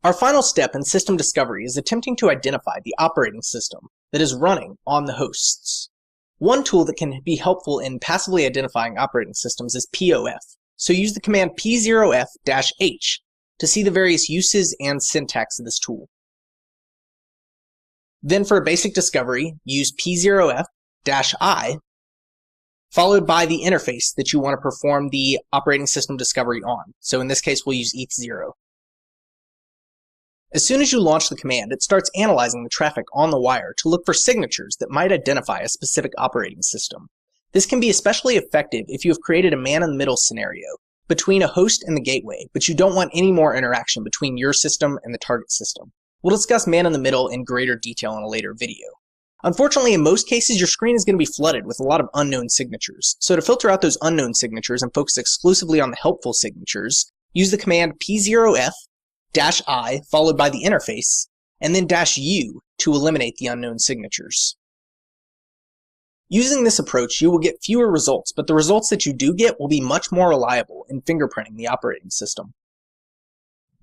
Our final step in system discovery is attempting to identify the operating system that is running on the hosts. One tool that can be helpful in passively identifying operating systems is POF, so use the command p0f-h to see the various uses and syntax of this tool. Then for a basic discovery, use p0f-i followed by the interface that you want to perform the operating system discovery on. So in this case, we'll use eth0. As soon as you launch the command, it starts analyzing the traffic on the wire to look for signatures that might identify a specific operating system. This can be especially effective if you have created a man-in-the-middle scenario between a host and the gateway, but you don't want any more interaction between your system and the target system. We'll discuss man-in-the-middle in greater detail in a later video. Unfortunately, in most cases, your screen is going to be flooded with a lot of unknown signatures. So to filter out those unknown signatures and focus exclusively on the helpful signatures, use the command p0f-i followed by the interface, and then -u to eliminate the unknown signatures. Using this approach, you will get fewer results, but the results that you do get will be much more reliable in fingerprinting the operating system.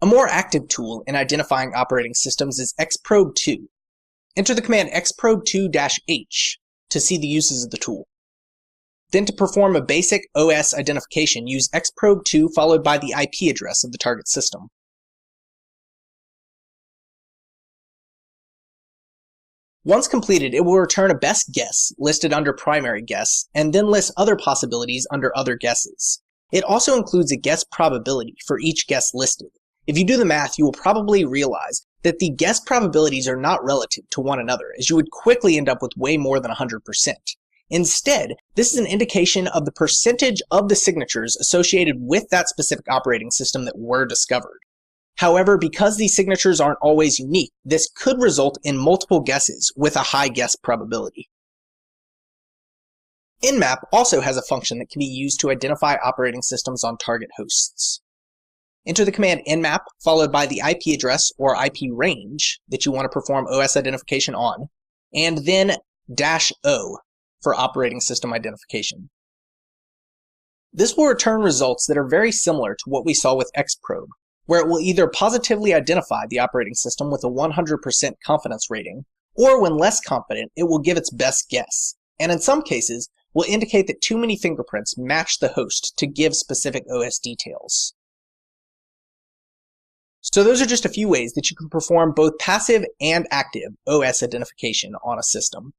A more active tool in identifying operating systems is xprobe2. Enter the command xprobe2-h to see the uses of the tool. Then to perform a basic OS identification, use xprobe2 followed by the IP address of the target system. Once completed, it will return a best guess listed under primary guess, and then list other possibilities under other guesses. It also includes a guess probability for each guess listed. If you do the math, you will probably realize that the guess probabilities are not relative to one another, as you would quickly end up with way more than 100%. Instead, this is an indication of the percentage of the signatures associated with that specific operating system that were discovered. However, because these signatures aren't always unique, this could result in multiple guesses with a high guess probability. nmap also has a function that can be used to identify operating systems on target hosts. Enter the command nmap followed by the IP address or IP range that you want to perform OS identification on, and then -o for operating system identification. This will return results that are very similar to what we saw with xprobe, where it will either positively identify the operating system with a 100% confidence rating, or when less confident, it will give its best guess, and in some cases, will indicate that too many fingerprints match the host to give specific OS details. So those are just a few ways that you can perform both passive and active OS identification on a system.